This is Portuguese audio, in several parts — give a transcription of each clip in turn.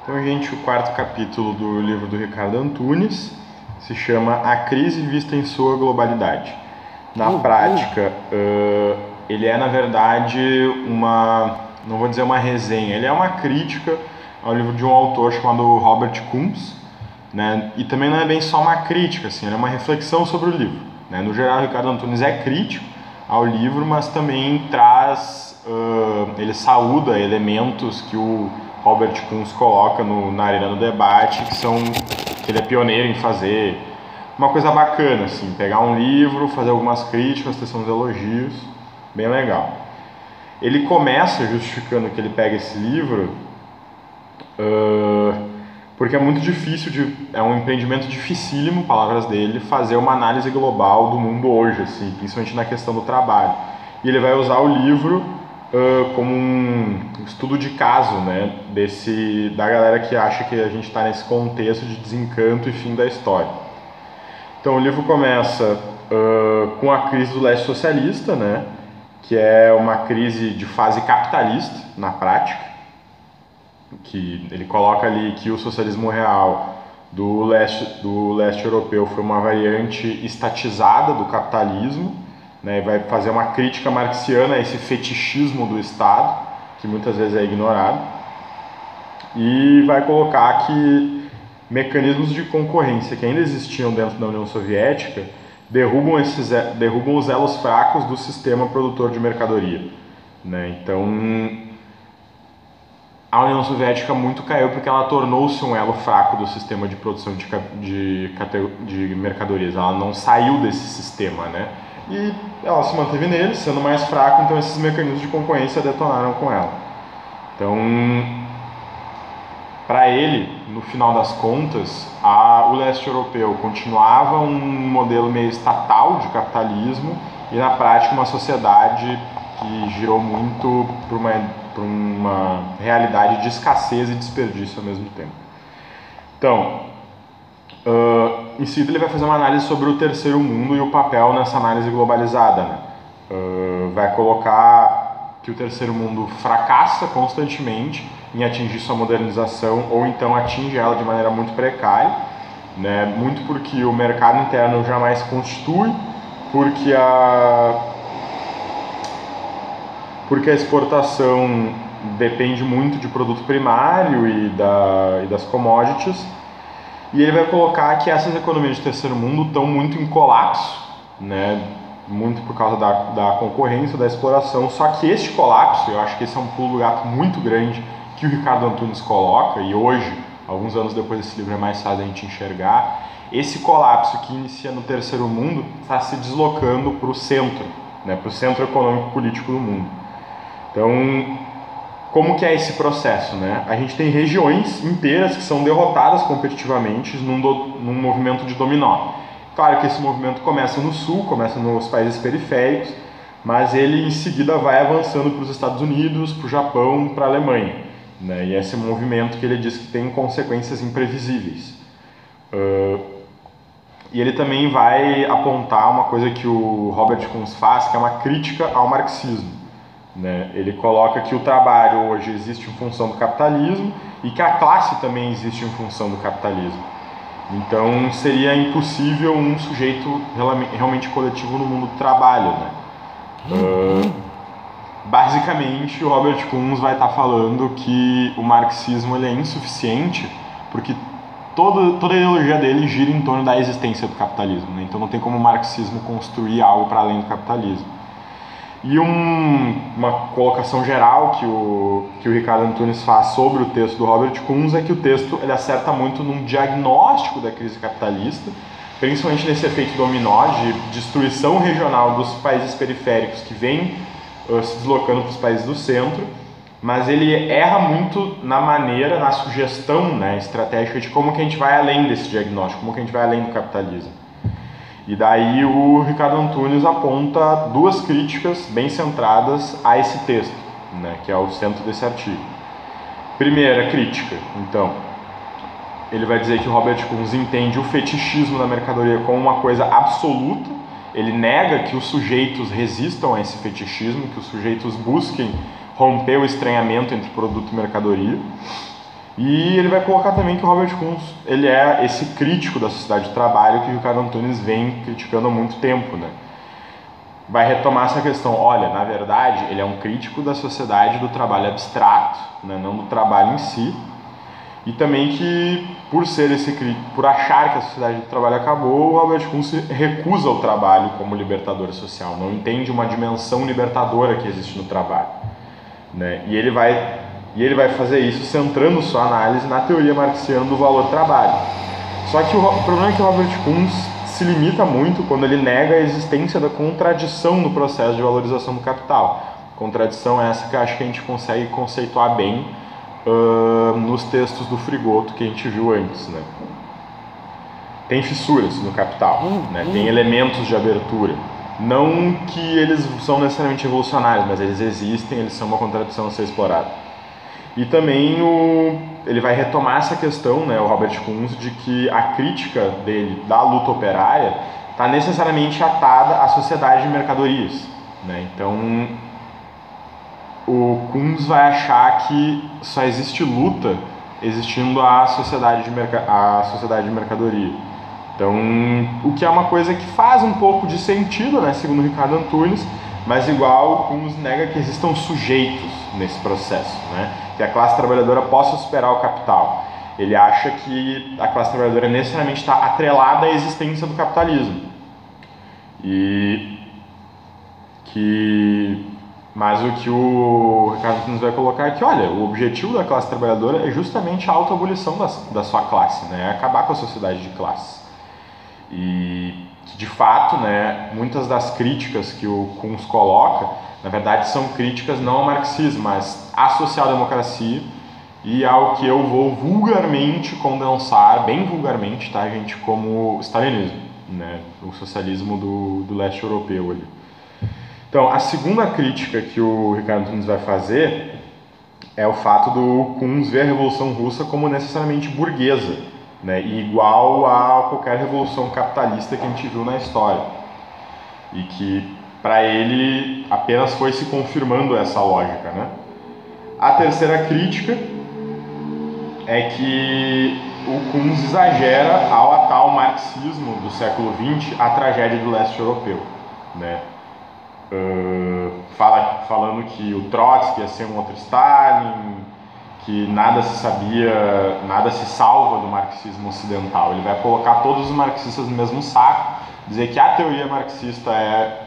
Então, gente, o quarto capítulo do livro do Ricardo Antunes se chama A Crise Vista em Sua Globalidade. Na prática, ele é, na verdade, não vou dizer uma resenha, ele é uma crítica ao livro de um autor chamado Robert Koons, né? E também não é bem só uma crítica, assim, ele é uma reflexão sobre o livro, né? No geral, o Ricardo Antunes é crítico ao livro, mas também ele saúda elementos que o Robert Koons coloca na arena do debate, que ele é pioneiro em fazer. Uma coisa bacana, assim, pegar um livro, fazer algumas críticas, tecer uns elogios, bem legal. Ele começa justificando que ele pega esse livro porque é muito difícil, é um empreendimento dificílimo, palavras dele, fazer uma análise global do mundo hoje, assim, principalmente na questão do trabalho. E ele vai usar o livro como um estudo de caso, né, da galera que acha que a gente está nesse contexto de desencanto e fim da história. Então o livro começa com a crise do leste socialista, né, que é uma crise de fase capitalista na prática, que ele coloca ali que o socialismo real do leste europeu foi uma variante estatizada do capitalismo, né, vai fazer uma crítica marxiana a esse fetichismo do Estado, que muitas vezes é ignorado, e vai colocar que mecanismos de concorrência que ainda existiam dentro da União Soviética derrubam os elos fracos do sistema produtor de mercadoria, né? Então, a União Soviética muito caiu porque ela tornou-se um elo fraco do sistema de produção de mercadorias. Ela não saiu desse sistema, né? E ela se manteve nele, sendo mais fraco, então esses mecanismos de concorrência detonaram com ela. Então, para ele, no final das contas, o leste europeu continuava um modelo meio estatal de capitalismo e, na prática, uma sociedade que girou muito por uma realidade de escassez e desperdício ao mesmo tempo. Então, em seguida ele vai fazer uma análise sobre o terceiro mundo e o papel nessa análise globalizada, né? Vai colocar que o terceiro mundo fracassa constantemente em atingir sua modernização ou então atinge ela de maneira muito precária, né? Muito porque o mercado interno jamais se constitui, porque a exportação depende muito de produto primário e das commodities, e ele vai colocar que essas economias de terceiro mundo estão muito em colapso, né? Muito por causa da concorrência, da exploração, só que este colapso, eu acho que esse é um pulo do gato muito grande que o Ricardo Antunes coloca, e hoje, alguns anos depois desse livro é mais fácil a gente enxergar, esse colapso que inicia no terceiro mundo está se deslocando para o centro, né? Para o centro econômico e político do mundo. Então, como que é esse processo, né? A gente tem regiões inteiras que são derrotadas competitivamente num movimento de dominó. Claro que esse movimento começa no sul, começa nos países periféricos, mas ele em seguida vai avançando para os Estados Unidos, para o Japão, para a Alemanha, né? E esse movimento que ele diz que tem consequências imprevisíveis. E ele também vai apontar uma coisa que o Robert Koons faz, que é uma crítica ao marxismo, né? Ele coloca que o trabalho hoje existe em função do capitalismo e que a classe também existe em função do capitalismo. Então seria impossível um sujeito realmente coletivo no mundo do trabalho, né? Basicamente, o Robert Koons vai estar falando que o marxismo ele é insuficiente porque toda a ideologia dele gira em torno da existência do capitalismo, né? Então não tem como o marxismo construir algo para além do capitalismo. E uma colocação geral que o Ricardo Antunes faz sobre o texto do Robert Koons é que o texto ele acerta muito num diagnóstico da crise capitalista, principalmente nesse efeito dominó de destruição regional dos países periféricos que vem se deslocando para os países do centro, mas ele erra muito na maneira, na sugestão, né, estratégica de como que a gente vai além desse diagnóstico, como que a gente vai além do capitalismo. E daí o Ricardo Antunes aponta duas críticas bem centradas a esse texto, né, que é o centro desse artigo. Primeira crítica, então, ele vai dizer que o Robert Koons entende o fetichismo da mercadoria como uma coisa absoluta, ele nega que os sujeitos resistam a esse fetichismo, que os sujeitos busquem romper o estranhamento entre produto e mercadoria. E ele vai colocar também que o Robert Kuhns, ele é esse crítico da sociedade do trabalho que o Ricardo Antunes vem criticando há muito tempo, né? Vai retomar essa questão, olha, na verdade, ele é um crítico da sociedade do trabalho abstrato, né, não do trabalho em si, e também que, por achar que a sociedade do trabalho acabou, o Robert Kuhns recusa o trabalho como libertador social, não entende uma dimensão libertadora que existe no trabalho, né? E ele vai fazer isso centrando sua análise na teoria marxiana do valor-trabalho. Só que o problema é que o Robert Kuhns se limita muito quando ele nega a existência da contradição no processo de valorização do capital. Contradição é essa que eu acho que a gente consegue conceituar bem nos textos do Frigoto que a gente viu antes, né? Tem fissuras no capital, né? Tem elementos de abertura. Não que eles são necessariamente revolucionários, mas eles existem, eles são uma contradição a ser explorada. E também ele vai retomar essa questão, né, o Robert Kuhns, de que a crítica dele da luta operária está necessariamente atada à sociedade de mercadorias, né? Então, o Kuhns vai achar que só existe luta existindo a sociedade de mercadoria. Então, o que é uma coisa que faz um pouco de sentido, né, segundo o Ricardo Antunes, mas igual o Kuhns nega que existam sujeitos nesse processo, né, que a classe trabalhadora possa superar o capital. Ele acha que a classe trabalhadora necessariamente está atrelada à existência do capitalismo. Mas o que o Ricardo Antunes vai colocar é que, olha, o objetivo da classe trabalhadora é justamente a autoabolição da sua classe, né, é acabar com a sociedade de classes. E, de fato, né, muitas das críticas que o Kuhns coloca, na verdade, são críticas não ao marxismo, mas à social-democracia e ao que eu vou vulgarmente condensar, bem vulgarmente, tá, gente, como o stalinismo, né, o socialismo do leste europeu ali. Então, a segunda crítica que o Ricardo Antunes vai fazer é o fato do Kuhns ver a Revolução Russa como necessariamente burguesa, né, e igual a qualquer revolução capitalista que a gente viu na história. E que, para ele, apenas foi se confirmando essa lógica, né? A terceira crítica é que o Kuhns exagera ao atar o marxismo do século XX a tragédia do leste europeu, né? Falando que o Trotsky ia ser um outro Stalin, que nada se sabia, nada se salva do marxismo ocidental. Ele vai colocar todos os marxistas no mesmo saco, dizer que a teoria marxista é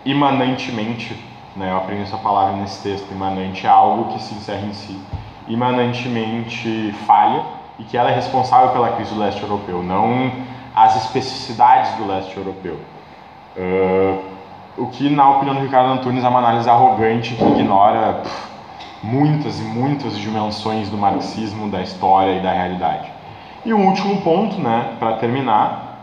imanentemente, né, eu aprendi essa palavra nesse texto, imanente é algo que se encerra em si, imanentemente falha, e que ela é responsável pela crise do leste europeu, não as especificidades do leste europeu. O que, na opinião do Ricardo Antunes, é uma análise arrogante que ignora muitas e muitas dimensões do marxismo, da história e da realidade. E o último ponto, né, para terminar,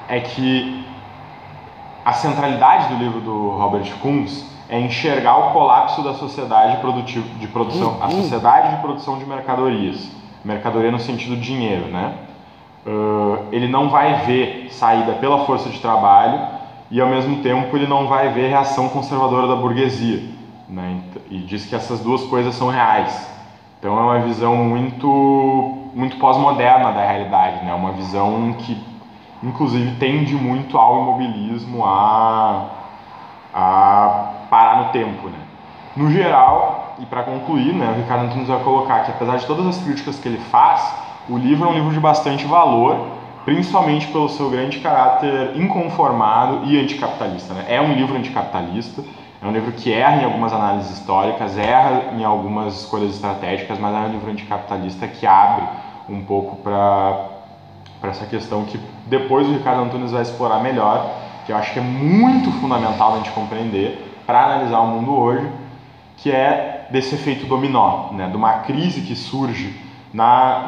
é que a centralidade do livro do Robert Kuhns é enxergar o colapso da sociedade de produção, a sociedade de produção de mercadorias, mercadoria no sentido de dinheiro, né? Ele não vai ver saída pela força de trabalho e, ao mesmo tempo, ele não vai ver reação conservadora da burguesia, né? E diz que essas duas coisas são reais. Então é uma visão muito pós-moderna da realidade, né? Uma visão que, inclusive, tende muito ao imobilismo, a parar no tempo, né? No geral, e para concluir, né, o Ricardo Antunes vai colocar que, apesar de todas as críticas que ele faz, o livro é um livro de bastante valor, principalmente pelo seu grande caráter inconformado e anticapitalista, né? É um livro anticapitalista, é um livro que erra em algumas análises históricas, erra em algumas escolhas estratégicas, mas é um livro anticapitalista que abre um pouco para essa questão que depois o Ricardo Antunes vai explorar melhor, que eu acho que é muito fundamental a gente compreender para analisar o mundo hoje, que é desse efeito dominó, né? De uma crise que surge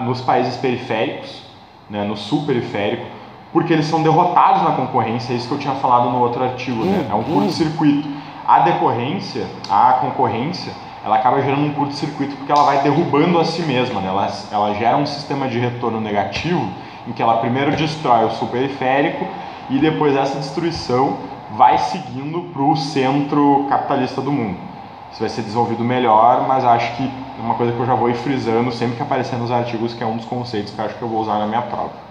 nos países periféricos, né? No sul periférico, porque eles são derrotados na concorrência, é isso que eu tinha falado no outro artigo, né? É um curto-circuito. A concorrência, ela acaba gerando um curto-circuito porque ela vai derrubando a si mesma, né? Ela gera um sistema de retorno negativo em que ela primeiro destrói o sul periférico e depois essa destruição vai seguindo para o centro capitalista do mundo. Isso vai ser desenvolvido melhor, mas acho que é uma coisa que eu já vou ir frisando sempre que aparecer nos artigos, que é um dos conceitos que eu acho que eu vou usar na minha prova.